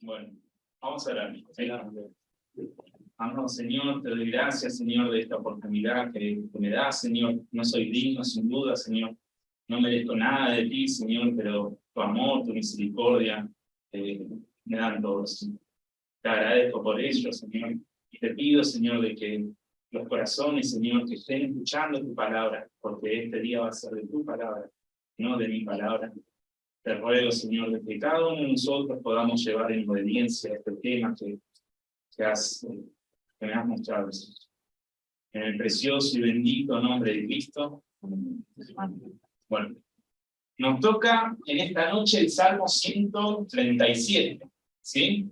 Bueno, vamos a orar. Amado Señor, te doy gracias, Señor, de esta oportunidad que me das, Señor. No soy digno, sin duda, Señor. No merezco nada de ti, Señor, pero tu amor, tu misericordia me dan todo, Señor. Te agradezco por ello, Señor. Y te pido, Señor, de que los corazones, Señor, que estén escuchando tu palabra, porque este día va a ser de tu palabra, no de mi palabra. Te ruego, Señor, de que cada uno de nosotros podamos llevar en obediencia este tema que me has mostrado, Señor. En el precioso y bendito nombre de Cristo. Bueno, nos toca en esta noche el Salmo 137, ¿sí?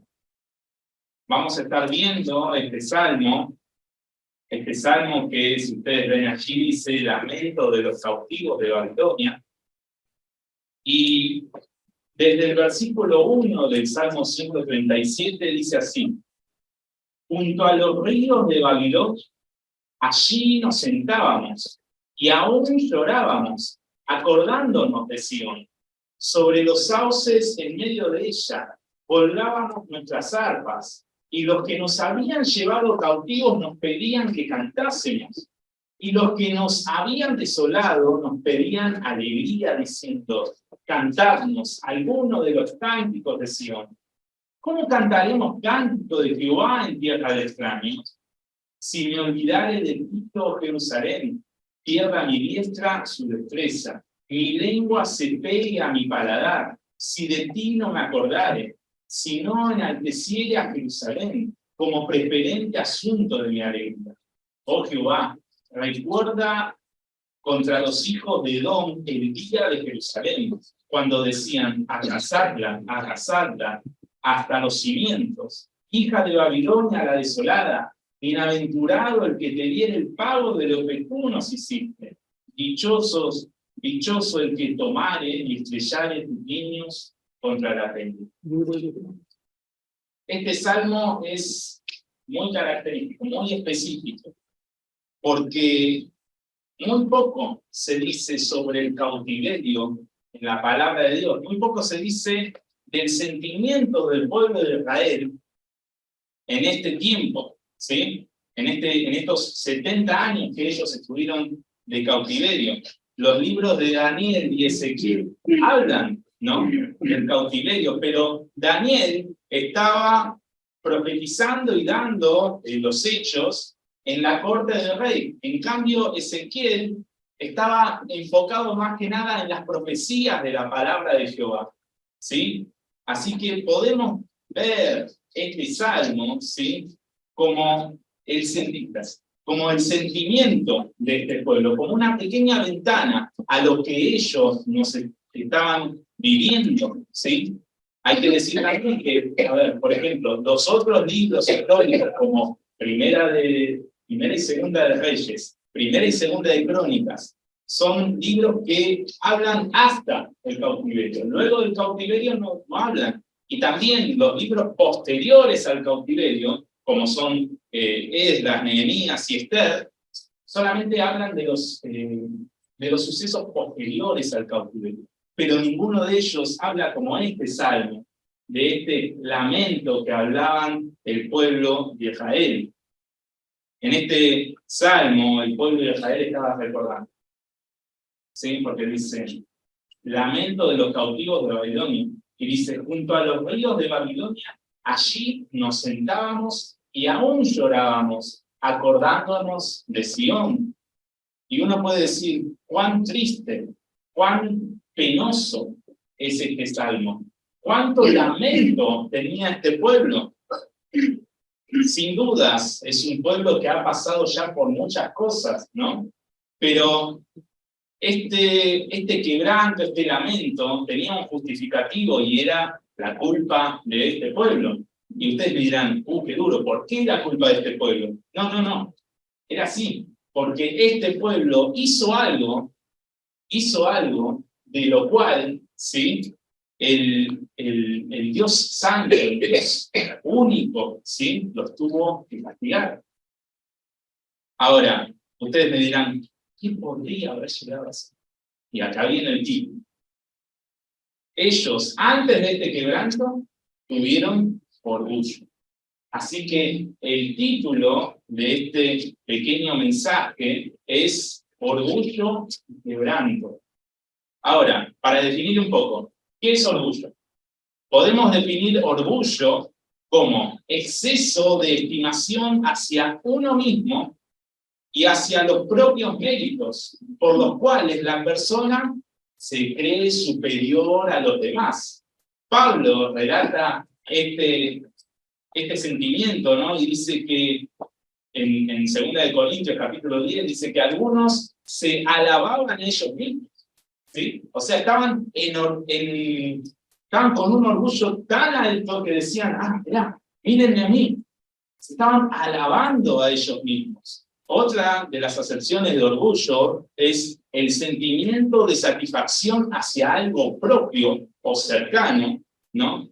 Vamos a estar viendo este salmo que, si ustedes ven allí, dice Lamento de los cautivos de Babilonia. Y desde el versículo 1 del Salmo 137 dice así: junto a los ríos de Babilonia, allí nos sentábamos y aún llorábamos, acordándonos de Sión. Sobre los sauces en medio de ella, colgábamos nuestras arpas, y los que nos habían llevado cautivos nos pedían que cantásemos, y los que nos habían desolado nos pedían alegría, diciendo: cantadnos alguno de los cánticos de Sión. ¿Cómo cantaremos cántico de Jehová en tierra de extraños? Si me olvidare de ti, oh Jerusalén, pierda mi diestra su destreza, mi lengua se pegue a mi paladar, si de ti no me acordare, si no enalteciere a Jerusalén como preferente asunto de mi alegría. Oh Jehová, recuerda contra los hijos de Edom el día de Jerusalén, cuando decían: arrasadla, hasta los cimientos. Hija de Babilonia la desolada, bienaventurado el que te diere el pago de lo que tú nos hiciste. Dichoso el que tomare y estrellare tus niños contra la peña. Este salmo es muy característico, muy específico, porque muy poco se dice sobre el cautiverio en la palabra de Dios, muy poco se dice del sentimiento del pueblo de Israel en este tiempo, ¿sí? En estos 70 años que ellos estuvieron de cautiverio. Los libros de Daniel y Ezequiel hablan, ¿no?, del cautiverio, pero Daniel estaba profetizando y dando los hechos en la corte del rey. En cambio, Ezequiel estaba enfocado más que nada en las profecías de la palabra de Jehová, ¿sí? Así que podemos ver este salmo, ¿sí?, como el sentimiento de este pueblo, como una pequeña ventana a lo que ellos nos estaban viviendo, ¿sí? Hay que decir también que, a ver, por ejemplo, los otros libros históricos como Primera y Segunda de Reyes, Primera y Segunda de Crónicas, son libros que hablan hasta el cautiverio. Luego del cautiverio no hablan. Y también los libros posteriores al cautiverio, como son Esdras, Nehemías y Esther, solamente hablan de los sucesos posteriores al cautiverio. Pero ninguno de ellos habla, como este salmo, de este lamento que hablaban el pueblo de Israel. En este salmo, el pueblo de Israel estaba recordando, ¿sí? Porque dice: lamento de los cautivos de Babilonia. Y dice: junto a los ríos de Babilonia, allí nos sentábamos y aún llorábamos, acordándonos de Sión. Y uno puede decir: cuán triste, cuán penoso es este salmo. Cuánto lamento tenía este pueblo. Sin dudas, es un pueblo que ha pasado ya por muchas cosas, ¿no? Pero este quebranto, este lamento, tenía un justificativo y era la culpa de este pueblo. Y ustedes me dirán: qué duro, ¿por qué la culpa de este pueblo? No, era así, porque este pueblo hizo algo de lo cual, ¿sí?, el Dios santo, el Dios único, ¿sí?, los tuvo que castigar. Ahora, ustedes me dirán: ¿qué podría haber llegado a ser? Y acá viene el tipo. Ellos, antes de este quebranto, tuvieron orgullo. Así que el título de este pequeño mensaje es Orgullo y Quebranto. Ahora, para definir un poco, ¿qué es orgullo? Podemos definir orgullo como exceso de estimación hacia uno mismo y hacia los propios méritos, por los cuales la persona se cree superior a los demás. Pablo relata este sentimiento, ¿no? Y dice que en 2 de Corintios, capítulo 10, dice que algunos se alababan ellos mismos, ¿sí? O sea, estaban con un orgullo tan alto que decían, mirá, mírenme a mí. Se estaban alabando a ellos mismos. Otra de las acepciones de orgullo es el sentimiento de satisfacción hacia algo propio o cercano, ¿no?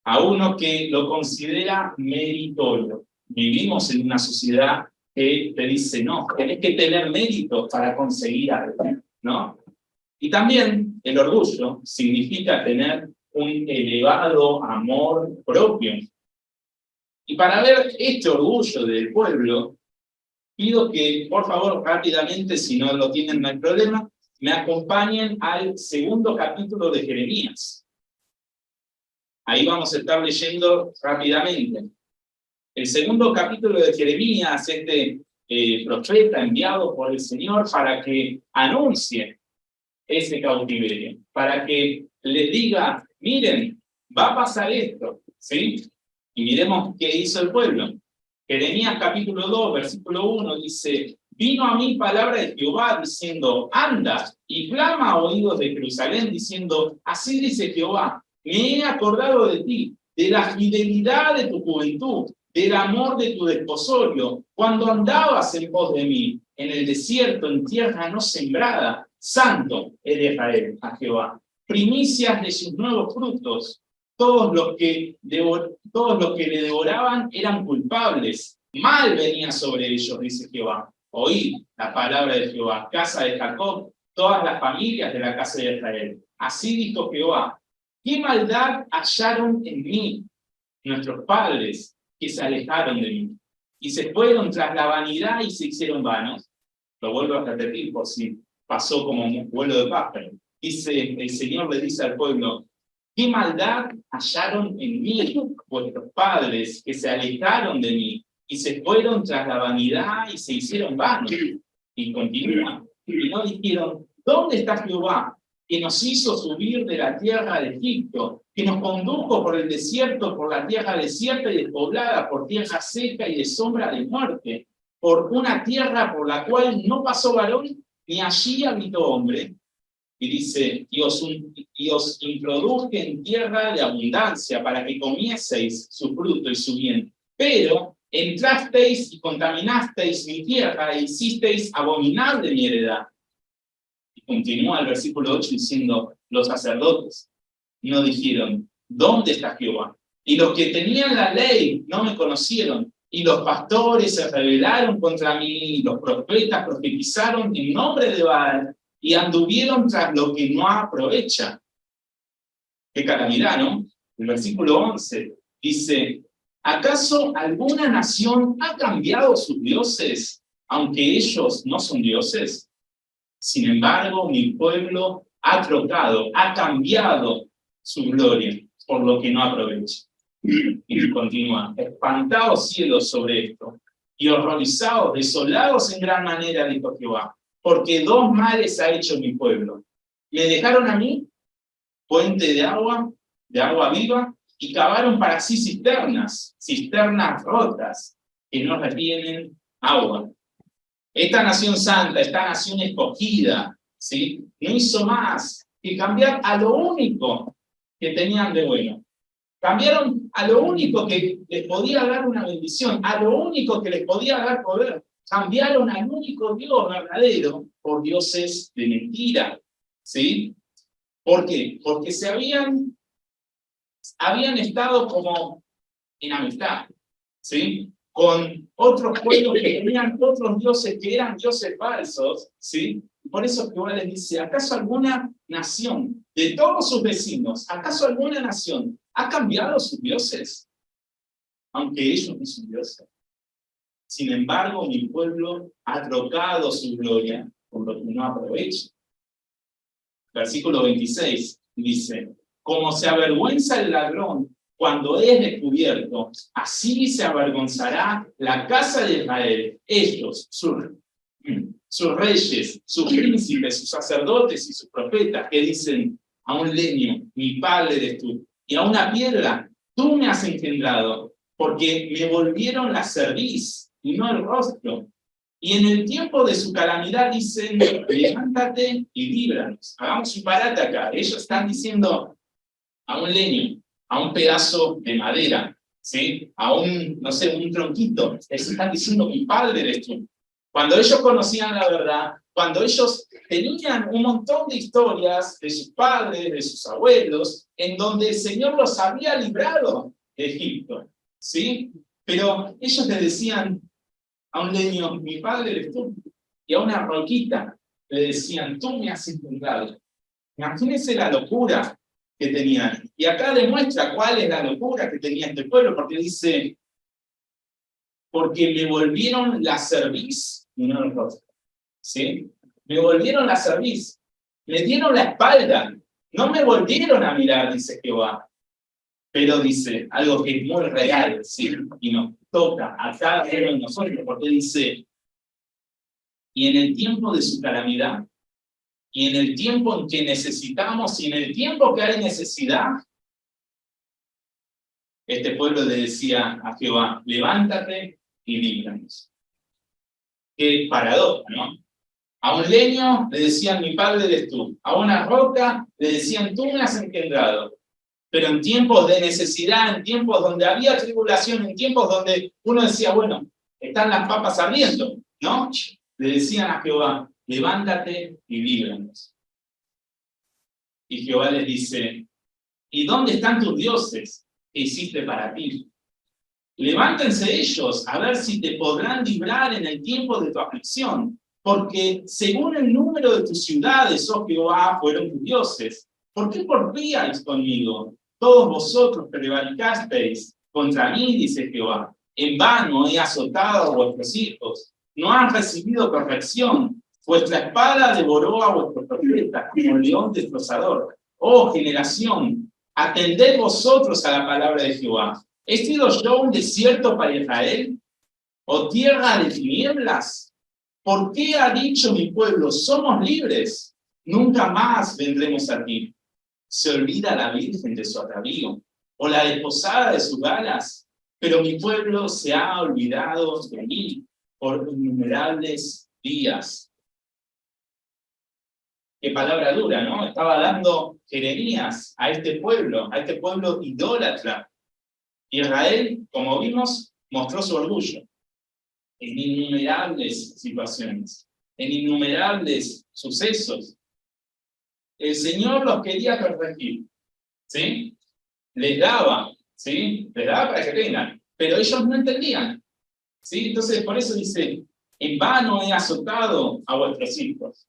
A uno que lo considera meritorio. Vivimos en una sociedad que te dice, no, tenés que tener méritos para conseguir algo, ¿no? Y también el orgullo significa tener un elevado amor propio. Y para ver este orgullo del pueblo, pido que, por favor, rápidamente, si no lo tienen, no hay problema, me acompañen al 2 capítulo de Jeremías. Ahí vamos a estar leyendo rápidamente. El 2 capítulo de Jeremías, profeta enviado por el Señor para que anuncie ese cautiverio, para que les diga, miren, va a pasar esto, ¿sí? Y miremos qué hizo el pueblo. Jeremías capítulo 2, versículo 1 dice, vino a mí palabra de Jehová diciendo, anda y clama a oídos de Jerusalén diciendo, así dice Jehová, me he acordado de ti, de la fidelidad de tu juventud, del amor de tu desposorio, cuando andabas en pos de mí, en el desierto, en tierra no sembrada, santo es Israel a Jehová, primicias de sus nuevos frutos. Todos los que le devoraban eran culpables. Mal venía sobre ellos, dice Jehová. Oíd la palabra de Jehová, casa de Jacob, todas las familias de la casa de Israel. Así dijo Jehová, ¿qué maldad hallaron en mí nuestros padres que se alejaron de mí? Y se fueron tras la vanidad y se hicieron vanos. Lo vuelvo a repetir por si pasó como un vuelo de pájaro. Dice, el Señor le dice al pueblo, ¿qué maldad hallaron en mí vuestros padres que se alejaron de mí y se fueron tras la vanidad y se hicieron vanos? Y continúa. Y no dijeron, ¿dónde está Jehová, que nos hizo subir de la tierra de Egipto, que nos condujo por el desierto, por la tierra desierta y despoblada, por tierra seca y de sombra de muerte, por una tierra por la cual no pasó varón, ni allí habitó hombre? Y dice, y os introduje en tierra de abundancia para que comieseis su fruto y su bien. Pero entrasteis y contaminasteis mi tierra e hicisteis abominable mi heredad. Y continúa el versículo 8 diciendo, los sacerdotes no dijeron, ¿dónde está Jehová? Y los que tenían la ley no me conocieron. Y los pastores se rebelaron contra mí, y los profetas profetizaron en nombre de Baal, y anduvieron tras lo que no aprovecha. Qué calamidad, ¿no? El versículo 11 dice, ¿acaso alguna nación ha cambiado sus dioses, aunque ellos no son dioses? Sin embargo, mi pueblo ha trocado, ha cambiado su gloria por lo que no aprovecha. Y continúa, espantados cielos sobre esto, y horrorizados, desolados en gran manera, dijo Jehová, porque dos males ha hecho mi pueblo. Me dejaron a mí, fuente de agua viva, y cavaron para sí cisternas rotas, que no retienen agua. Esta nación santa, esta nación escogida, ¿sí? No hizo más que cambiar a lo único que tenían de bueno. Cambiaron a lo único que les podía dar una bendición, a lo único que les podía dar poder. Cambiaron al único Dios verdadero por dioses de mentira, ¿sí? ¿Por qué? Porque habían estado como en amistad, ¿sí? Con otros pueblos que tenían otros dioses que eran dioses falsos, ¿sí? Por eso Jehová les dice, ¿acaso alguna nación de todos sus vecinos, ¿acaso alguna nación ha cambiado sus dioses? Aunque ellos no son dioses. Sin embargo, mi pueblo ha trocado su gloria por lo que no aprovecha. Versículo 26 dice, como se avergüenza el ladrón cuando es descubierto, así se avergonzará la casa de Israel. Ellos, sus reyes, sus príncipes, sus sacerdotes y sus profetas, que dicen a un leño, mi padre eres tú, y a una piedra, tú me has engendrado, porque me volvieron la cerviz y no el rostro. Y en el tiempo de su calamidad dicen, levántate y líbranos. Hagamos un parate acá. Ellos están diciendo a un leño, a un pedazo de madera, ¿sí? A un, no sé, un tronquito. Ellos están diciendo, mi padre eres tú. Cuando ellos conocían la verdad, cuando ellos tenían un montón de historias de sus padres, de sus abuelos, en donde el Señor los había librado de Egipto, ¿sí? Pero ellos le decían a un leño, mi padre eres tú, y a una roquita le decían, tú me has encontrado. Imagínense la locura que tenían. Y acá demuestra cuál es la locura que tenía este pueblo, porque dice, porque me volvieron la cerviz y no el rostro. ¿Sí? Me volvieron la cerviz, me dieron la espalda, no me volvieron a mirar, dice Jehová. Pero dice algo que es muy real, ¿sí? Y nos toca a cada uno de nosotros, porque dice, y en el tiempo de su calamidad, y en el tiempo en que necesitamos, y en el tiempo que hay necesidad, este pueblo le decía a Jehová, levántate y líbranos. Qué paradoja, ¿no? A un leño le decían, mi padre eres tú. A una roca le decían, tú me has engendrado. Pero en tiempos de necesidad, en tiempos donde había tribulación, en tiempos donde uno decía, bueno, están las papas ardiendo, ¿no? Le decían a Jehová, levántate y líbranos. Y Jehová les dice, ¿y dónde están tus dioses que hiciste para ti? Levántense ellos a ver si te podrán librar en el tiempo de tu aflicción, porque según el número de tus ciudades, oh Jehová, fueron tus dioses. ¿Por qué porfíais conmigo? Todos vosotros prevaricasteis contra mí, dice Jehová. En vano he azotado a vuestros hijos. No han recibido corrección. Vuestra espada devoró a vuestros profetas como león destrozador. Oh generación, atended vosotros a la palabra de Jehová. ¿He sido yo un desierto para Israel? ¿O tierra de tinieblas? ¿Por qué ha dicho mi pueblo, somos libres? Nunca más vendremos a ti. Se olvida la virgen de su atavío, o la desposada de sus galas, pero mi pueblo se ha olvidado de mí por innumerables días. Qué palabra dura, ¿no? Estaba dando Jeremías a este pueblo idólatra. Israel, como vimos, mostró su orgullo en innumerables situaciones, en innumerables sucesos. El Señor los quería corregir, ¿sí? Les daba, ¿sí? Les daba para que tengan, pero ellos no entendían, ¿sí? Entonces, por eso dice, en vano he azotado a vuestros hijos.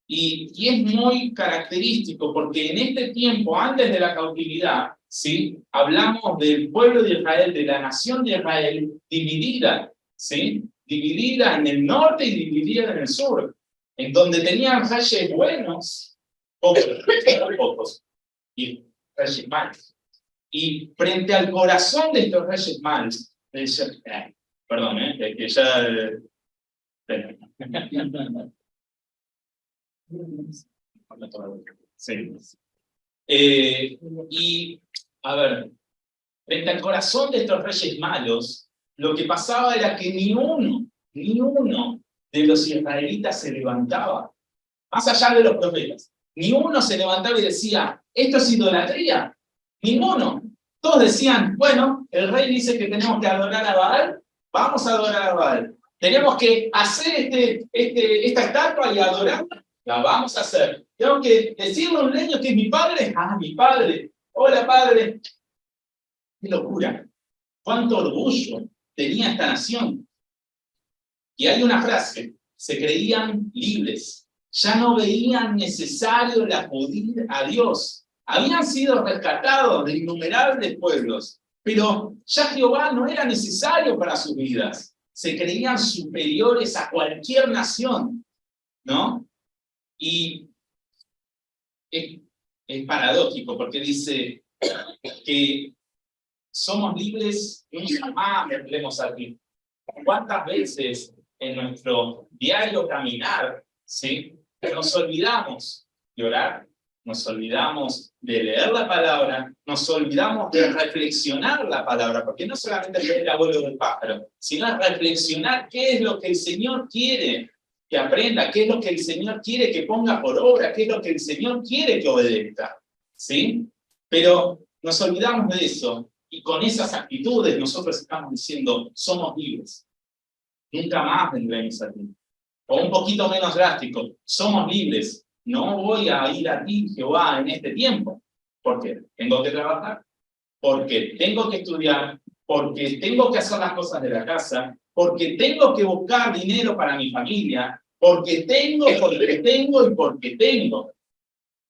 Y es muy característico, porque en este tiempo, antes de la cautividad, ¿sí? Hablamos del pueblo de Israel, de la nación de Israel, dividida, ¿sí? Dividida en el norte y dividida en el sur, en donde tenían reyes buenos, pocos, y reyes malos. Y frente al corazón de estos reyes malos, perdón, que ya... Sí. Y, a ver, frente al corazón de estos reyes malos, lo que pasaba era que ni uno de los israelitas se levantaba, más allá de los profetas, ni uno se levantaba y decía, esto es idolatría, ninguno. Todos decían, bueno, el rey dice que tenemos que adorar a Baal, vamos a adorar a Baal. Tenemos que hacer esta estatua y adorarla, la vamos a hacer. Tengo que decirle a un leño que es mi padre, mi padre, hola padre. ¡Qué locura! ¡Cuánto orgullo tenía esta nación! Y hay una frase, se creían libres, ya no veían necesario el acudir a Dios. Habían sido rescatados de innumerables pueblos, pero ya Jehová no era necesario para sus vidas. Se creían superiores a cualquier nación, ¿no? Y es paradójico, porque dice que somos libres nunca más, vendremos aquí. ¿Cuántas veces en nuestro diario caminar, ¿sí?, nos olvidamos de orar, nos olvidamos de leer la palabra, nos olvidamos de reflexionar la palabra, porque no solamente es el abuelo del pájaro, sino reflexionar qué es lo que el Señor quiere que aprenda, qué es lo que el Señor quiere que ponga por obra, qué es lo que el Señor quiere que obedezca, ¿sí? Pero nos olvidamos de eso, y con esas actitudes nosotros estamos diciendo, somos libres, nunca más vendremos a ti. O un poquito menos drástico, somos libres, no voy a ir a ti, Jehová, en este tiempo. ¿Por qué? Tengo que trabajar, porque tengo que estudiar, porque tengo que hacer las cosas de la casa, porque tengo que buscar dinero para mi familia, porque tengo y porque tengo.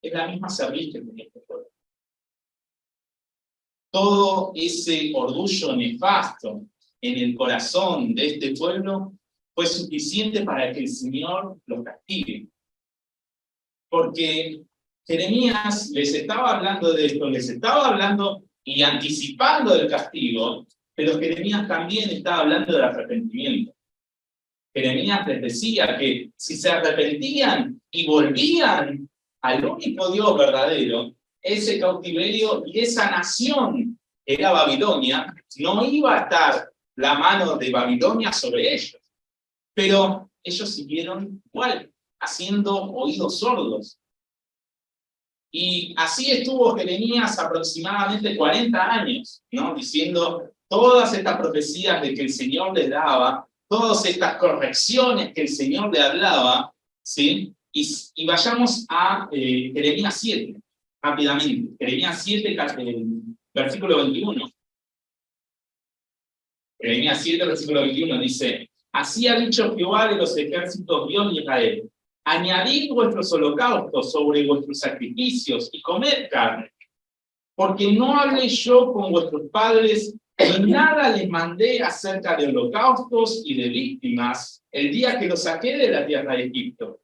Es la misma servicio que tenía este pueblo. Todo ese orgullo nefasto en el corazón de este pueblo fue suficiente para que el Señor los castigue. Porque Jeremías les estaba hablando de esto, les estaba hablando y anticipando el castigo, pero Jeremías también estaba hablando del arrepentimiento. Jeremías les decía que si se arrepentían y volvían al único Dios verdadero, ese cautiverio y esa nación que era Babilonia, no iba a estar la mano de Babilonia sobre ellos. Pero ellos siguieron igual, haciendo oídos sordos. Y así estuvo Jeremías aproximadamente 40 años, ¿no? Diciendo todas estas profecías de que el Señor les daba, todas estas correcciones que el Señor le hablaba, ¿sí? Y vayamos a Jeremías 7, rápidamente. Jeremías 7, versículo 21. Jeremías 7, versículo 21 dice: así ha dicho Jehová de los ejércitos, Dios de Israel: añadid vuestros holocaustos sobre vuestros sacrificios y comed carne, porque no hablé yo con vuestros padres, ni nada les mandé acerca de holocaustos y de víctimas el día que los saqué de la tierra de Egipto.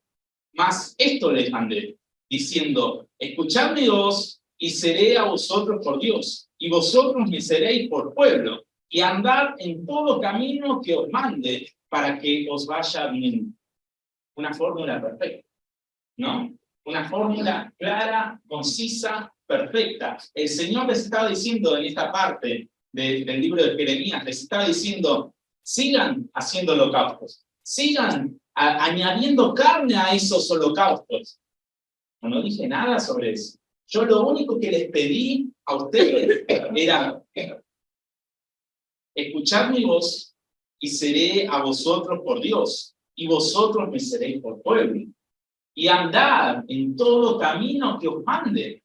Mas esto les mandé, diciendo: escuchad mi voz, y seré a vosotros por Dios, y vosotros me seréis por pueblo, y andad en todo camino que os mande, para que os vaya bien. Una fórmula perfecta, ¿no? Una fórmula clara, concisa, perfecta. El Señor les estaba diciendo en esta parte del libro de Jeremías, les estaba diciendo: sigan haciendo holocaustos, sigan añadiendo carne a esos holocaustos. No dije nada sobre eso. Yo lo único que les pedí a ustedes era: escuchad mi voz, y seré a vosotros por Dios, y vosotros me seréis por pueblo. Y andad en todo camino que os mande,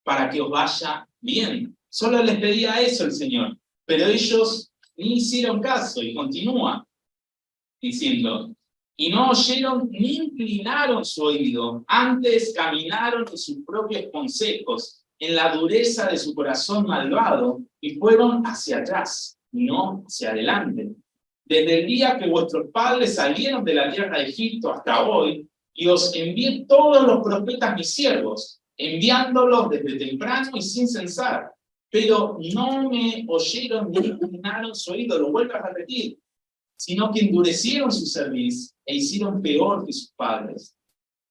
para que os vaya bien. Solo les pedía eso el Señor, pero ellos ni hicieron caso, y continúa diciendo: y no oyeron ni inclinaron su oído, antes caminaron en sus propios consejos, en la dureza de su corazón malvado, y fueron hacia atrás, no hacia adelante. Desde el día que vuestros padres salieron de la tierra de Egipto hasta hoy, y os envié todos los profetas mis siervos, enviándolos desde temprano y sin cesar, pero no me oyeron ni inclinaron su oído. Lo vuelvo a repetir: sino que endurecieron su cerviz e hicieron peor que sus padres.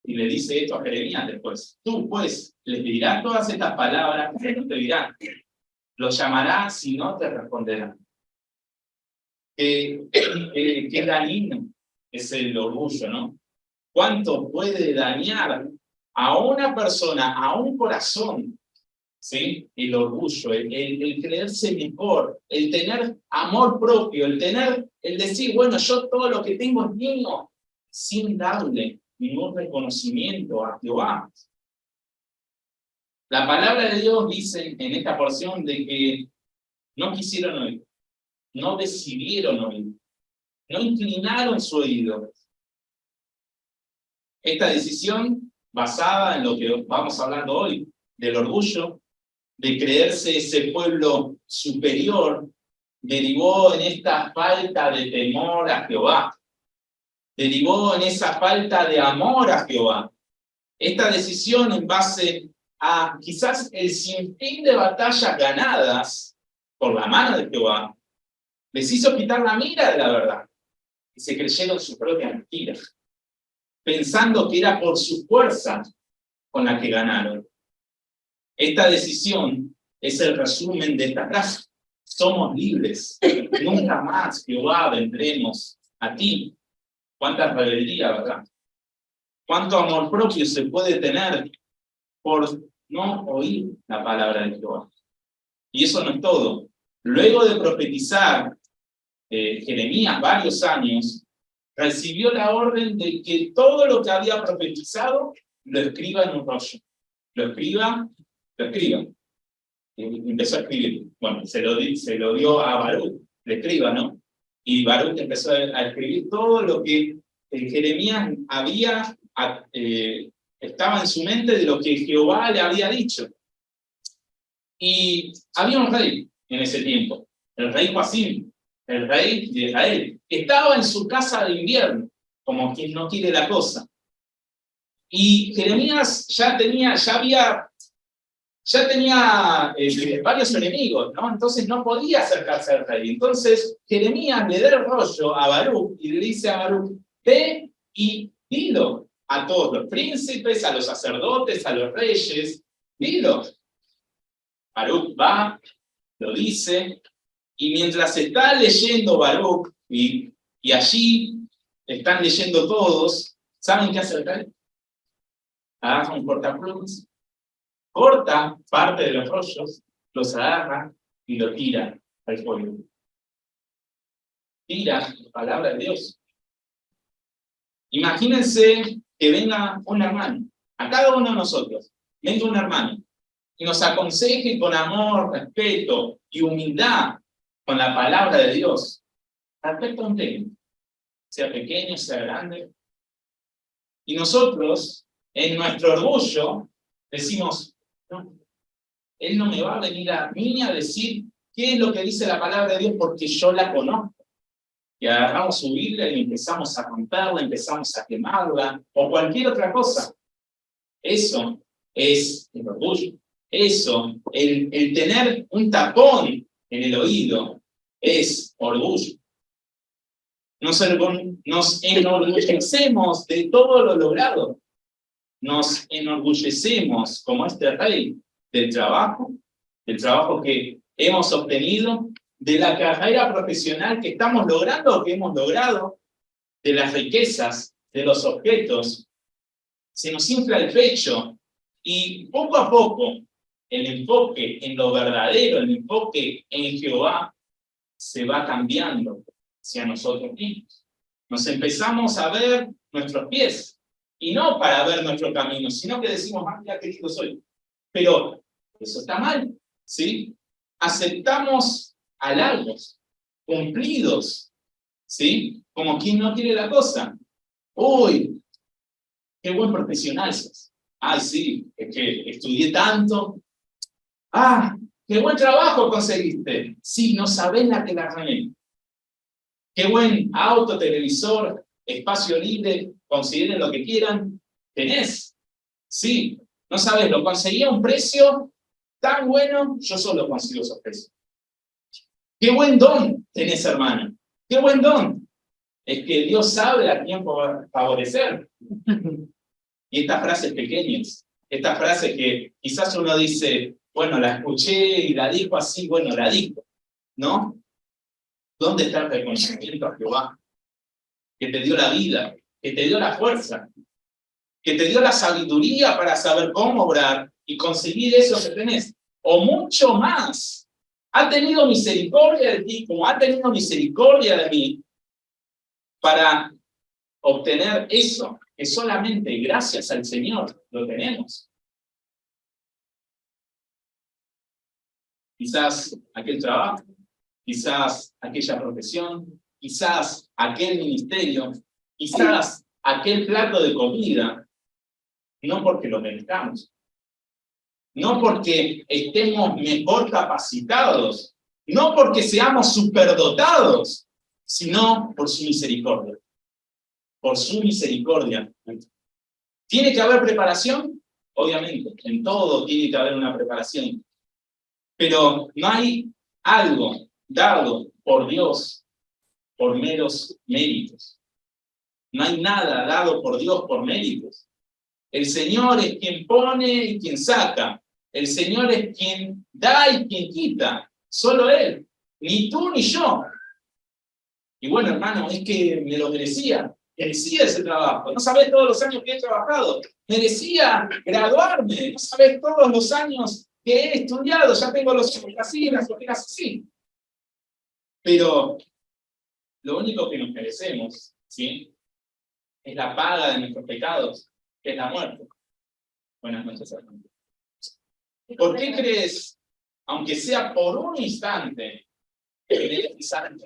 Y le dice esto a Jeremías después: tú pues les dirás todas estas palabras, que no te dirán, los llamarás y no te responderán. Qué dañino es el orgullo, ¿no? ¿Cuánto puede dañar a una persona, a un corazón, ¿sí? El orgullo, el creerse mejor, el tener amor propio, el decir: bueno, yo todo lo que tengo es mío, sin darle ningún reconocimiento a Jehová. La palabra de Dios dice en esta porción de que no quisieron oír, no decidieron oír, no inclinaron su oído. Esta decisión, basada en lo que vamos hablando hoy, del orgullo, de creerse ese pueblo superior, derivó en esta falta de temor a Jehová, derivó en esa falta de amor a Jehová. Esta decisión en base a quizás el sinfín de batallas ganadas por la mano de Jehová, les hizo quitar la mira de la verdad y se creyeron su propia mentira, pensando que era por su fuerza con la que ganaron. Esta decisión es el resumen de esta frase. Somos libres. Nunca más, Jehová, vendremos a ti. Cuánta rebeldía, ¿verdad? Cuánto amor propio se puede tener por no oír la palabra de Jehová. Y eso no es todo. Luego de profetizar Jeremías varios años, recibió la orden de que todo lo que había profetizado lo escriba en un rollo. Lo escriba. Y empezó a escribir. Bueno, se lo dio a Baruch, le escriba, ¿no? Y Baruch empezó a escribir todo lo que Jeremías estaba en su mente de lo que Jehová le había dicho. Y había un rey en ese tiempo, el rey Joacim, el rey de Israel. Estaba en su casa de invierno, como quien no quiere la cosa. Y Jeremías ya tenía varios enemigos, ¿no? Entonces no podía acercarse al rey. Entonces Jeremías le da el rollo a Baruch y le dice a Baruch, ve y dilo a todos los príncipes, a los sacerdotes, a los reyes, dilo. Baruch va, lo dice, y mientras está leyendo Baruch, y allí están leyendo todos, ¿saben qué hace el rey? Agarra un cortaplumas, corta parte de los rollos, los agarra y lo tira al pueblo. Tira la palabra de Dios. Imagínense que venga un hermano, a cada uno de nosotros, venga un hermano, y nos aconseje con amor, respeto y humildad con la palabra de Dios, respecto a un tema, sea pequeño, sea grande. Y nosotros, en nuestro orgullo, decimos, no, él no me va a venir a mí a decir qué es lo que dice la palabra de Dios porque yo la conozco. Y agarramos su Biblia y empezamos a romperla, empezamos a quemarla, o cualquier otra cosa. Eso es el orgullo. Eso, el tener un tapón en el oído, es orgullo. Nos enorgullecemos de todo lo logrado. Nos enorgullecemos, como este rey, del trabajo que hemos obtenido, de la carrera profesional que estamos logrando o que hemos logrado, de las riquezas, de los objetos. Se nos infla el pecho y poco a poco el enfoque en lo verdadero, el enfoque en Jehová, se va cambiando hacia nosotros mismos. Nos empezamos a ver nuestros pies, y no para ver nuestro camino, sino que decimos, mira qué lindo soy. Pero eso está mal, ¿sí? Aceptamos halagos, cumplidos, ¿sí? Como quien no quiere la cosa. Uy, qué buen profesional sos. Ay, sí, es que estudié tanto. Ah, qué buen trabajo conseguiste. Sí, no sabés la que la gané. Qué buen auto, televisor, espacio libre, consideren lo que quieran. ¿Tenés? Sí, no sabés, lo conseguí a un precio tan bueno, yo solo consigo esos precios. Qué buen don tenés, hermano. Qué buen don. Es que Dios sabe a quién favorecer. Y estas frases pequeñas, estas frases que quizás uno dice, bueno, la escuché y la dijo así, bueno, la dijo, ¿no? ¿Dónde está el reconocimiento a Jehová? Que te dio la vida, que te dio la fuerza, que te dio la sabiduría para saber cómo obrar y conseguir eso que tenés, o mucho más. Ha tenido misericordia de ti, como ha tenido misericordia de mí, para obtener eso, que solamente gracias al Señor lo tenemos. Quizás aquel trabajo, quizás aquella profesión, quizás aquel ministerio, quizás aquel plato de comida, no porque lo merezcamos, no porque estemos mejor capacitados, no porque seamos superdotados, sino por su misericordia. Por su misericordia. ¿Tiene que haber preparación? Obviamente, en todo tiene que haber una preparación. Pero no hay algo dado por Dios por meros méritos. No hay nada dado por Dios por méritos. El Señor es quien pone y quien saca. El Señor es quien da y quien quita. Solo Él. Ni tú ni yo. Y bueno, hermano, es que me lo merecía. Merecía ese trabajo. No sabés todos los años que he trabajado. Merecía graduarme. No sabés todos los años que he estudiado. Ya tengo los ojos así, las orejas así. Pero lo único que nos merecemos, ¿sí?, es la paga de nuestros pecados, que es la muerte. Buenas noches, hermano. ¿Por qué crees, aunque sea por un instante, que eres santo?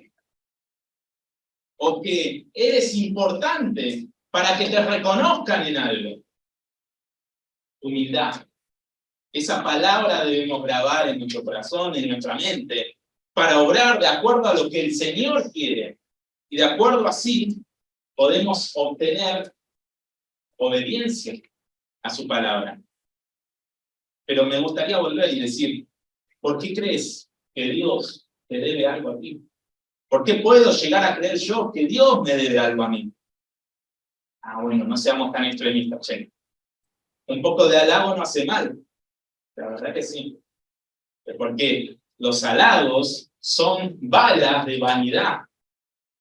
O que eres importante para que te reconozcan en algo. Humildad. Esa palabra debemos grabar en nuestro corazón, en nuestra mente, para obrar de acuerdo a lo que el Señor quiere. Y de acuerdo así, podemos obtener obediencia a su palabra. Pero me gustaría volver y decir, ¿por qué crees que Dios te debe algo a ti? ¿Por qué puedo llegar a creer yo que Dios me debe algo a mí? Bueno, no seamos tan extremistas, che. Un poco de halago no hace mal. La verdad que sí. Porque los halagos son balas de vanidad.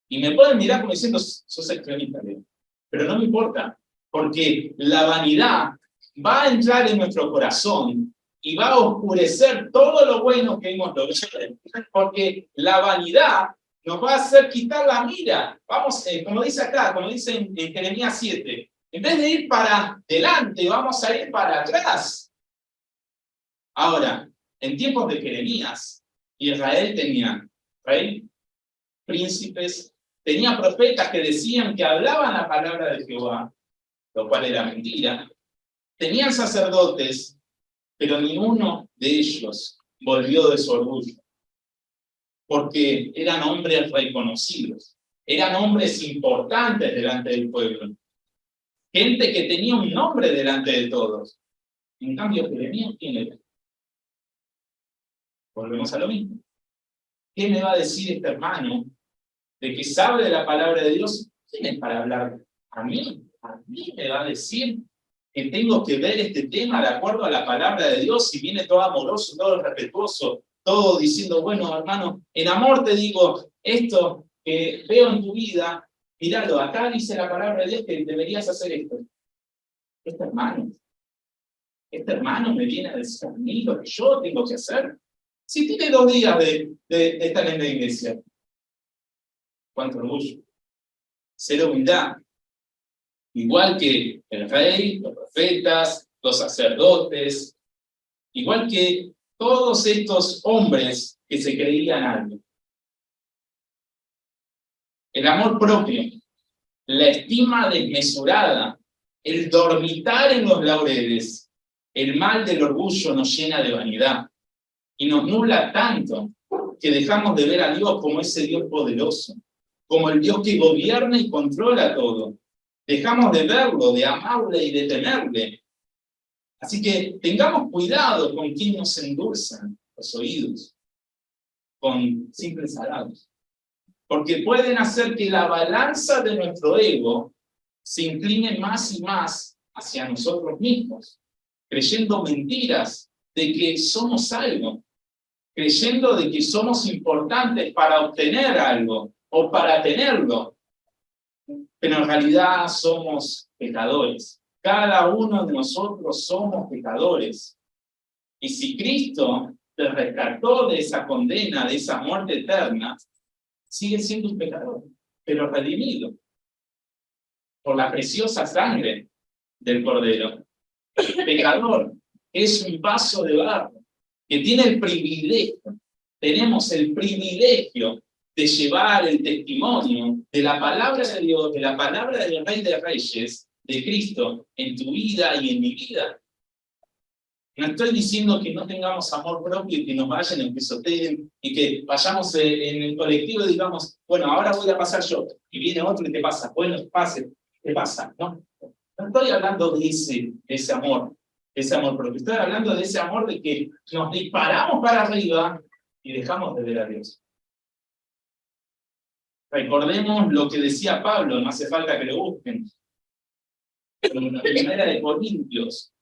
Y me pueden mirar como diciendo, sos extremista, Leo. Pero no me importa. Porque la vanidad va a entrar en nuestro corazón y va a oscurecer todo lo bueno que hemos logrado. Porque la vanidad nos va a hacer quitar la mira. Vamos, como dice acá, como dice en Jeremías 7, en vez de ir para adelante, vamos a ir para atrás. Ahora, en tiempos de Jeremías, Israel tenía rey, príncipes, tenía profetas que decían que hablaban la palabra de Jehová, lo cual era mentira. Tenían sacerdotes, pero ninguno de ellos volvió de su orgullo, porque eran hombres reconocidos, eran hombres importantes delante del pueblo, gente que tenía un nombre delante de todos. En cambio, Jeremías, ¿quién era? Volvemos a lo mismo. ¿Qué me va a decir este hermano de que sabe de la palabra de Dios? ¿Quién es para hablar? ¿A mí? ¿A mí me va a decir que tengo que ver este tema de acuerdo a la palabra de Dios? Si viene todo amoroso, todo respetuoso, todo diciendo, bueno, hermano, en amor te digo, esto que veo en tu vida, míralo, acá dice la palabra de Dios que deberías hacer esto. Este hermano me viene a decir a mí lo que yo tengo que hacer. Si tiene 2 días de estar en la iglesia. Cuánto orgullo. Cero humildad. Igual que el rey, los profetas, los sacerdotes, igual que todos estos hombres que se creían algo. El amor propio, la estima desmesurada, el dormitar en los laureles, el mal del orgullo nos llena de vanidad y nos nubla tanto que dejamos de ver a Dios como ese Dios poderoso, como el Dios que gobierna y controla todo. Dejamos de verlo, de amarle y de temerle. Así que tengamos cuidado con quien nos endulzan los oídos, con simples halagos. Porque pueden hacer que la balanza de nuestro ego se incline más y más hacia nosotros mismos, creyendo mentiras de que somos algo, creyendo de que somos importantes para obtener algo o para tenerlo. Pero en realidad somos pecadores. Cada uno de nosotros somos pecadores. Y si Cristo te rescató de esa condena, de esa muerte eterna, sigue siendo un pecador, pero redimido por la preciosa sangre del Cordero. El pecador es un vaso de barro que tiene el privilegio, tenemos el privilegio de llevar el testimonio de la palabra de Dios, de la palabra del Rey de Reyes, de Cristo, en tu vida y en mi vida. No estoy diciendo que no tengamos amor propio y que nos vayan en pisoteen y que vayamos en el colectivo y digamos, bueno, ahora voy a pasar yo, y viene otro y te pasa, bueno, pase, te pasa. No, no estoy hablando de ese amor propio, estoy hablando de ese amor de que nos disparamos para arriba y dejamos de ver a Dios. Recordemos lo que decía Pablo, no hace falta que lo busquen. En la primera de Corintios,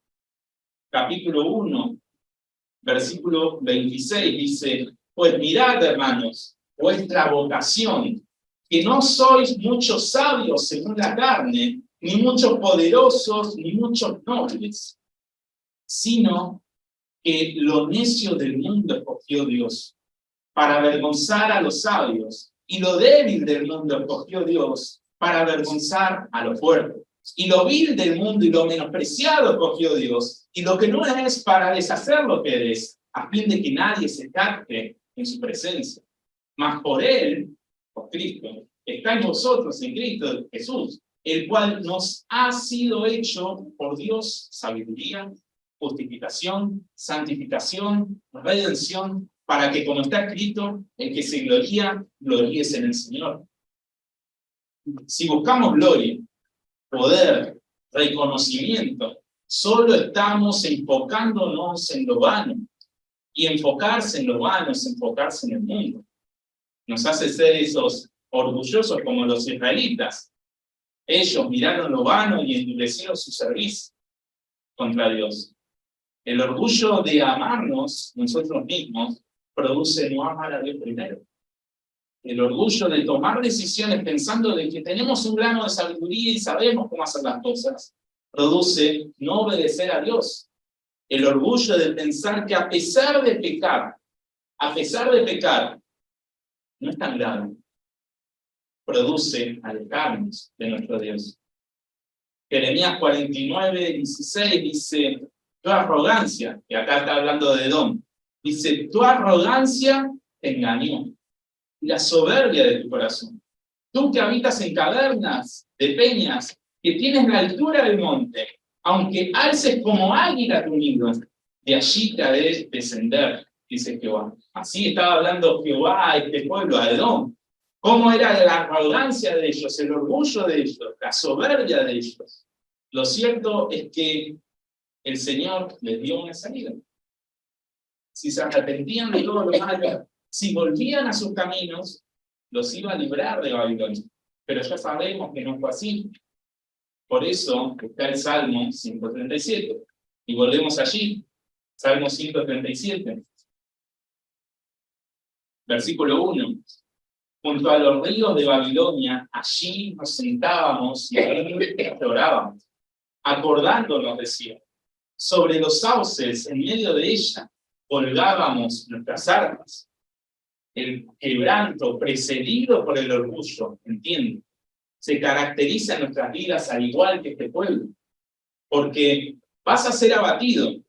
capítulo 1, versículo 26, dice, pues mirad, hermanos, vuestra vocación, que no sois muchos sabios según la carne, ni muchos poderosos, ni muchos nobles, sino que lo necio del mundo escogió Dios, para avergonzar a los sabios, y lo débil del mundo escogió Dios, para avergonzar a los fuertes. Y lo vil del mundo y lo menospreciado escogió Dios, y lo que no es para deshacer lo que es, a fin de que nadie se jacte en su presencia. Mas por Él, por Cristo, estáis vosotros en Cristo Jesús, el cual nos ha sido hecho por Dios sabiduría, justificación, santificación, redención, para que, como está escrito, el que se gloría, gloríese en el Señor. Si buscamos gloria, poder, reconocimiento, solo estamos enfocándonos en lo vano. Y enfocarse en lo vano es enfocarse en el mundo. Nos hace ser esos orgullosos como los israelitas. Ellos miraron lo vano y endurecieron su servicio contra Dios. El orgullo de amarnos nosotros mismos produce no amar a Dios primero. El orgullo de tomar decisiones pensando de que tenemos un grano de sabiduría y sabemos cómo hacer las cosas, produce no obedecer a Dios. El orgullo de pensar que a pesar de pecar, no es tan grave, produce alejarnos de nuestro Dios. Jeremías 49:16 dice, tu arrogancia, y acá está hablando de Edom, dice, tu arrogancia te engañó, y la soberbia de tu corazón. Tú que habitas en cavernas de peñas, que tienes la altura del monte, aunque alces como águila tu nido, de allí te haré descender, dice Jehová. Así estaba hablando Jehová a este pueblo, a Edom. ¿Cómo era la arrogancia de ellos, el orgullo de ellos, la soberbia de ellos? Lo cierto es que el Señor les dio una salida. Si se arrepentían de todo lo malo, si volvían a sus caminos, los iba a librar de Babilonia. Pero ya sabemos que no fue así. Por eso está el Salmo 137. Y volvemos allí. Salmo 137. Versículo 1. Junto a los ríos de Babilonia, allí nos sentábamos y llorábamos. Acordándonos, decía, sobre los sauces en medio de ella, colgábamos nuestras armas. El quebranto precedido por el orgullo, entiende, se caracteriza en nuestras vidas al igual que este pueblo, porque vas a ser abatido.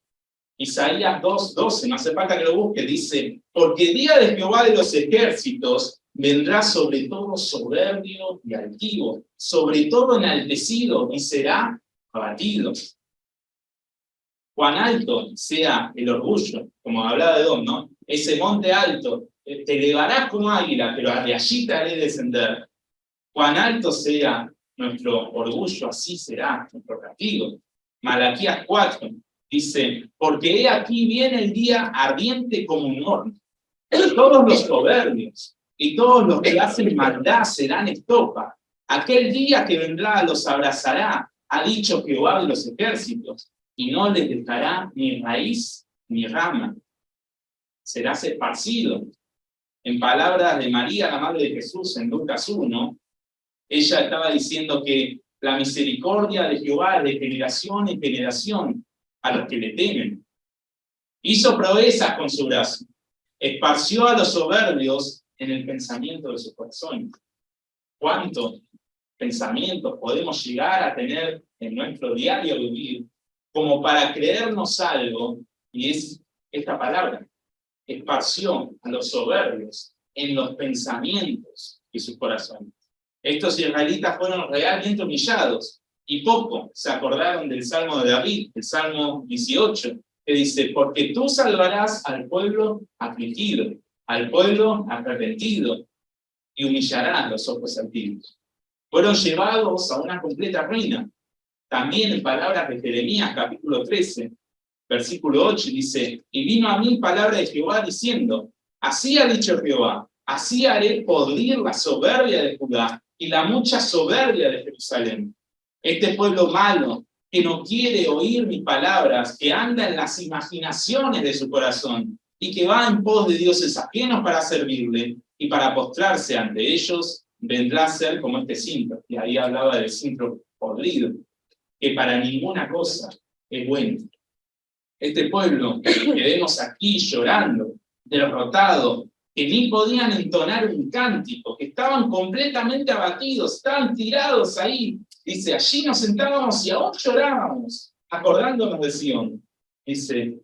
Isaías 2:12, no hace falta que lo busque, dice, porque el día de Jehová de los ejércitos vendrá sobre todo soberbio y altivo, sobre todo enaltecido y será abatido. Cuán alto sea el orgullo, como hablaba de Edom, ¿no? Ese monte alto, te elevarás como águila, pero de allí te haré descender. Cuán alto sea nuestro orgullo, así será nuestro castigo. Malaquías 4 dice, porque he aquí viene el día ardiente como un horno. Todos los soberbios y todos los que hacen maldad serán estopa. Aquel día que vendrá los abrazará, ha dicho Jehová de los ejércitos, y no les dejará ni raíz ni rama. Serás esparcido. En palabras de María, la madre de Jesús, en Lucas 1, ella estaba diciendo que la misericordia de Jehová es de generación en generación a los que le temen. Hizo proezas con su brazo. Esparció a los soberbios en el pensamiento de su corazón. ¿Cuántos pensamientos podemos llegar a tener en nuestro diario vivir como para creernos algo? Y es esta palabra. Esparció a los soberbios en los pensamientos de sus corazones. Estos israelitas fueron realmente humillados, y poco se acordaron del Salmo de David, el Salmo 18, que dice, porque tú salvarás al pueblo afligido, al pueblo arrepentido, y humillarás los ojos altivos. Fueron llevados a una completa ruina. También en palabras de Jeremías, capítulo 13, versículo 8, dice, y vino a mí palabra de Jehová diciendo, así ha dicho Jehová, así haré podrir la soberbia de Judá y la mucha soberbia de Jerusalén. Este pueblo malo, que no quiere oír mis palabras, que anda en las imaginaciones de su corazón, y que va en pos de dioses ajenos para servirle, y para postrarse ante ellos, vendrá a ser como este cinto, y ahí hablaba del cinto podrido, que para ninguna cosa es bueno. Este pueblo que vemos aquí llorando, derrotado, que ni podían entonar un cántico, que estaban completamente abatidos, estaban tirados ahí. Dice, allí nos sentábamos y aún llorábamos, acordándonos de Sion. Dice,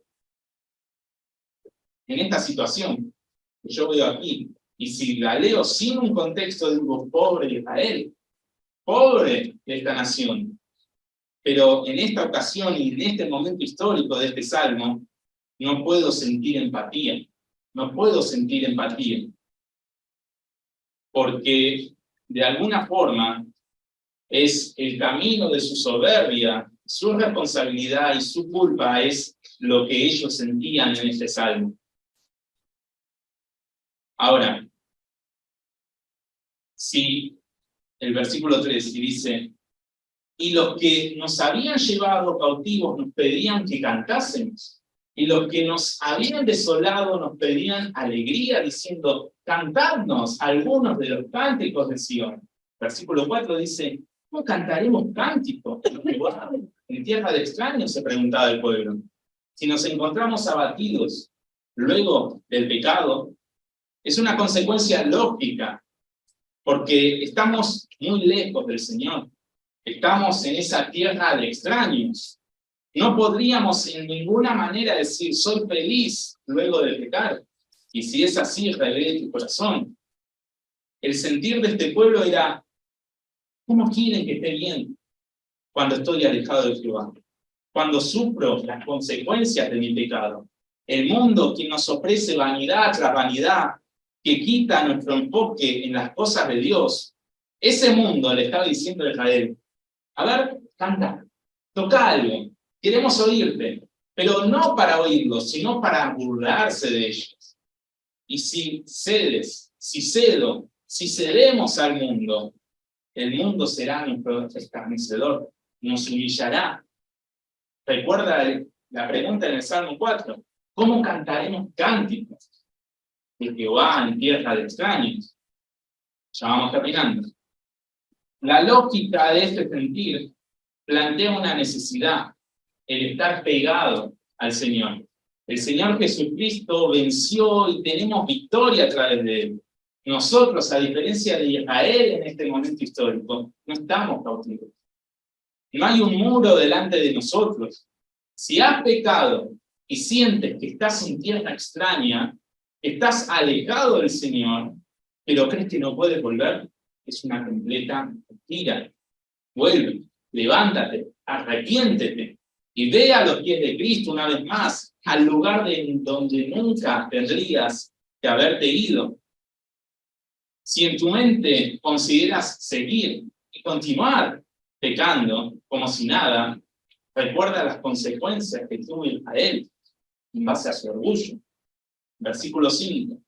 en esta situación que yo veo aquí, y si la leo sin un contexto de un pobre de Israel, pobre de esta nación, pero en esta ocasión y en este momento histórico de este salmo, no puedo sentir empatía. No puedo sentir empatía. Porque de alguna forma es el camino de su soberbia, su responsabilidad y su culpa es lo que ellos sentían en este salmo. Ahora, si el versículo 3 dice, y los que nos habían llevado cautivos nos pedían que cantásemos, y los que nos habían desolado nos pedían alegría, diciendo, cantadnos algunos de los cánticos de Sion. Versículo 4 dice, ¿cómo cantaremos cánticos? En tierra de extraños, se preguntaba el pueblo. Si nos encontramos abatidos luego del pecado, es una consecuencia lógica, porque estamos muy lejos del Señor. Estamos en esa tierra de extraños. No podríamos en ninguna manera decir, soy feliz luego de pecar. Y si es así, revele tu corazón. El sentir de este pueblo era, ¿cómo quieren que esté bien cuando estoy alejado de Jehová? Cuando sufro las consecuencias de mi pecado. El mundo que nos ofrece vanidad tras vanidad, que quita nuestro enfoque en las cosas de Dios. Ese mundo le estaba diciendo a Israel, a ver, canta, toca algo, queremos oírte, pero no para oírlos, sino para burlarse de ellos. Y si cedes, si cedo, si cedemos al mundo, el mundo será nuestro escarnecedor, nos humillará. Recuerda la pregunta en el Salmo 4, ¿cómo cantaremos cánticos de Jehová en tierra de extraños? Ya vamos terminando. La lógica de este sentir plantea una necesidad, el estar pegado al Señor. El Señor Jesucristo venció y tenemos victoria a través de Él. Nosotros, a diferencia de Israel en este momento histórico, no estamos cautivos. No hay un muro delante de nosotros. Si has pecado y sientes que estás en tierra extraña, estás alejado del Señor, pero crees que no puedes volver, es una completa mentira. Vuelve, levántate, arrepiéntete y ve a los pies de Cristo una vez más, al lugar donde nunca tendrías que haberte ido. Si en tu mente consideras seguir y continuar pecando como si nada, recuerda las consecuencias que tuvo Israel en base a su orgullo. Versículo 5.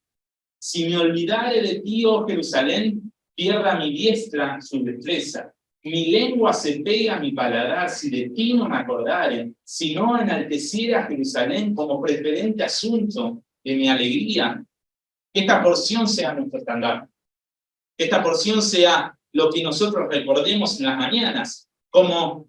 Si me olvidare de ti, oh Jerusalén, pierda mi diestra su destreza. Mi lengua se pega a mi paladar si de ti no me acordare, si no enalteciera a Jerusalén como preferente asunto de mi alegría. Que esta porción sea nuestro estandarte. Que esta porción sea lo que nosotros recordemos en las mañanas, como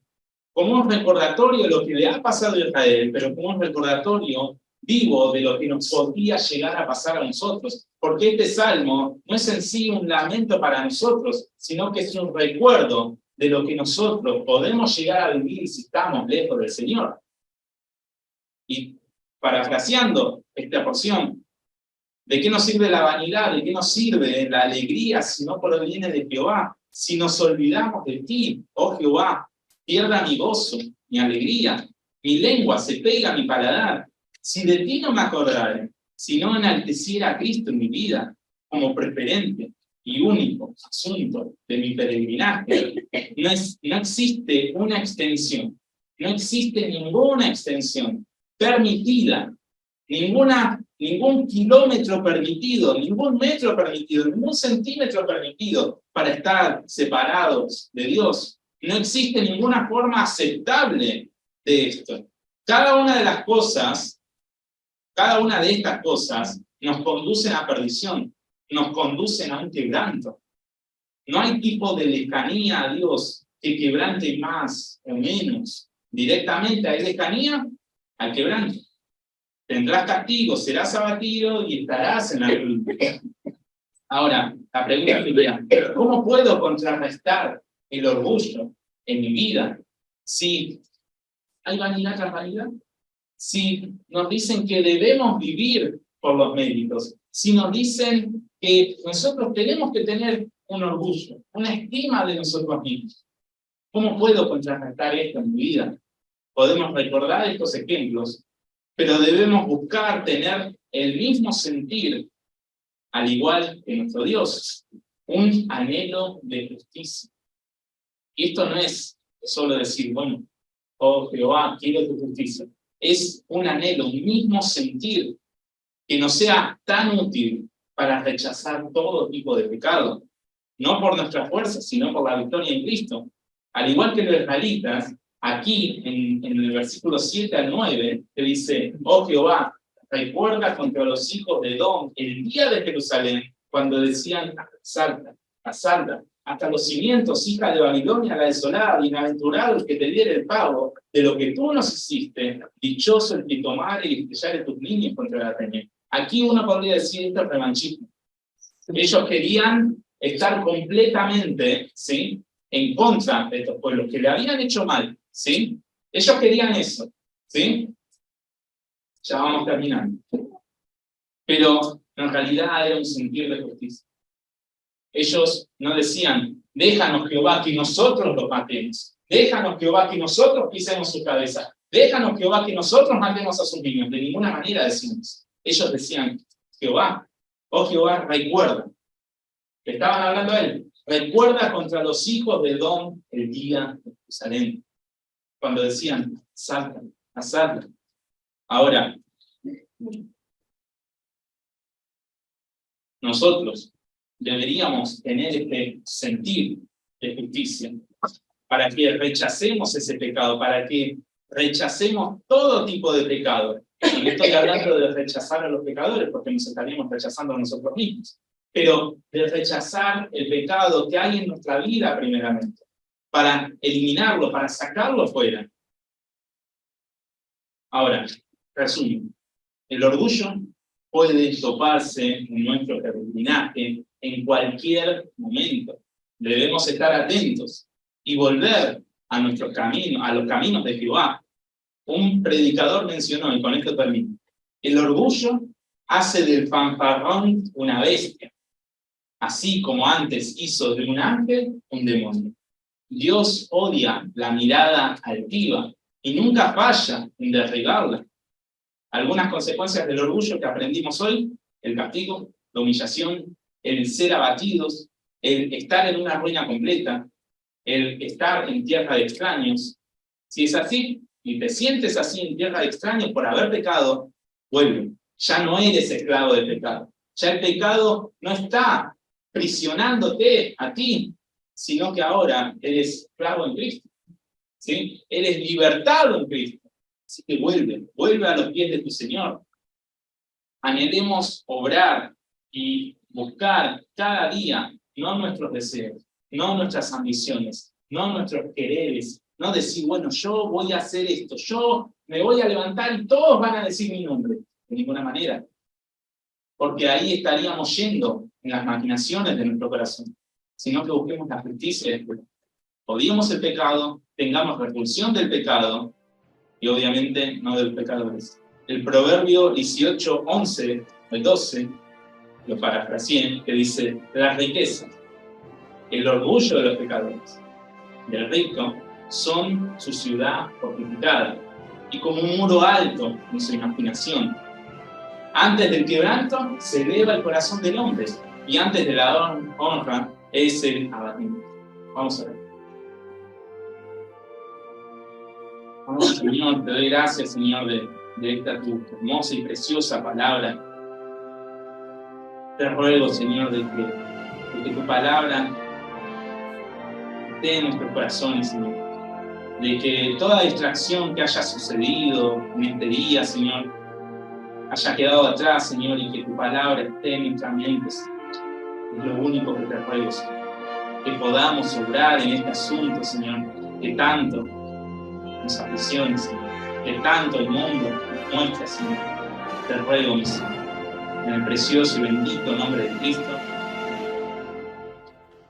un recordatorio de lo que le ha pasado a Israel, pero como un recordatorio vivo de lo que nos podría llegar a pasar a nosotros. Porque este salmo no es en sí un lamento para nosotros, sino que es un recuerdo de lo que nosotros podemos llegar a vivir si estamos lejos del Señor. Y parafraseando esta porción, ¿De qué nos sirve la vanidad? ¿De qué nos sirve la alegría si no proviene de Jehová? Si nos olvidamos de ti, oh Jehová, pierda mi gozo, mi alegría, mi lengua se pega a mi paladar. Si de ti no me acordare, si no enalteciera a Cristo en mi vida como preferente y único asunto de mi peregrinaje, no existe una extensión, no existe ninguna extensión permitida, ningún kilómetro permitido, ningún metro permitido, ningún centímetro permitido para estar separados de Dios. No existe ninguna forma aceptable de esto. Cada una de estas cosas nos conducen a perdición, nos conducen a un quebranto. No hay tipo de lejanía a Dios que quebrante más o menos. Directamente hay lejanía al quebranto. Tendrás castigo, serás abatido y estarás en la cruz. Ahora, la pregunta sería, ¿cómo puedo contrarrestar el orgullo en mi vida si hay vanidad tras vanidad? Si nos dicen que debemos vivir por los méritos, si nos dicen que nosotros tenemos que tener un orgullo, una estima de nosotros mismos, ¿cómo puedo contrarrestar esto en mi vida? Podemos recordar estos ejemplos, pero debemos buscar tener el mismo sentir, al igual que nuestro Dios, un anhelo de justicia. Y esto no es solo decir, bueno, oh Jehová, quiero tu justicia. Es un anhelo, un mismo sentir, que nos sea tan útil para rechazar todo tipo de pecado. No por nuestra fuerza, sino por la victoria en Cristo. Al igual que los israelitas, aquí en el versículo 7 al 9, te dice, oh Jehová, recuerda contra los hijos de Edom el día de Jerusalén, cuando decían, asalta, hasta los cimientos, hija de Babilonia, la desolada, bienaventurado el que te diere el pago de lo que tú nos hiciste, dichoso el que tomare y estrellare tus líneas contra la peña. Aquí uno podría decir esto es revanchismo. Ellos querían estar completamente, ¿sí?, en contra de estos pueblos que le habían hecho mal, ¿sí? Ellos querían eso, ¿sí? Ya vamos terminando. Pero en realidad era un sentir de justicia. Ellos no decían, déjanos Jehová que nosotros los matemos, déjanos Jehová que nosotros pisemos su cabeza, déjanos Jehová que nosotros matemos a sus niños. De ninguna manera decimos. Ellos decían, Jehová, oh Jehová, recuerda. Le estaban hablando a él. Recuerda contra los hijos de Edom el día de Jerusalén. Cuando decían, asalta. Ahora, nosotros deberíamos tener este sentir de justicia para que rechacemos ese pecado, para que rechacemos todo tipo de pecado. Y no estoy hablando de rechazar a los pecadores, porque nos estaríamos rechazando a nosotros mismos, pero de rechazar el pecado que hay en nuestra vida primeramente, para eliminarlo, para sacarlo fuera. Ahora, resumen, el orgullo puede toparse en nuestro peregrinaje en cualquier momento. Debemos estar atentos y volver a nuestros caminos, a los caminos de Jehová. Un predicador mencionó, y con esto termino, el orgullo hace del fanfarrón una bestia, así como antes hizo de un ángel un demonio. Dios odia la mirada altiva y nunca falla en derribarla. Algunas consecuencias del orgullo que aprendimos hoy: el castigo, la humillación, el ser abatidos, el estar en una ruina completa, el estar en tierra de extraños. Si es así, y te sientes así en tierra de extraños por haber pecado, vuelve. Ya no eres esclavo del pecado. Ya el pecado no está prisionándote a ti, sino que ahora eres esclavo en Cristo. ¿Sí? Eres libertado en Cristo. Así que vuelve a los pies de tu Señor. Anhelemos obrar y buscar cada día, no nuestros deseos, no nuestras ambiciones, no nuestros quereres, no decir, bueno, yo voy a hacer esto, yo me voy a levantar y todos van a decir mi nombre. De ninguna manera. Porque ahí estaríamos yendo en las maquinaciones de nuestro corazón, sino que busquemos la justicia de Dios. Odiemos el pecado, tengamos repulsión del pecado, y obviamente no de los pecadores. El Proverbio 18:11 al 12 lo parafraseé, que dice: las riquezas, el orgullo de los pecadores, del rico, son su ciudad fortificada, y como un muro alto en su imaginación. Antes del quebranto se eleva el corazón del hombre, y antes de la honra es el abatimiento. Vamos a ver. Vamos, Señor, te doy gracias, Señor, de esta tu hermosa y preciosa palabra. Te ruego, Señor, de que tu palabra esté en nuestros corazones, Señor. De que toda distracción que haya sucedido en este día, Señor, haya quedado atrás, Señor, y que tu palabra esté en nuestra mente, Señor. Es lo único que te ruego, Señor. Que podamos obrar en este asunto, Señor, que tanto nos aprisiona, Señor, que tanto el mundo nos muestra, Señor. Te ruego, mi Señor, en el precioso y bendito nombre de Cristo.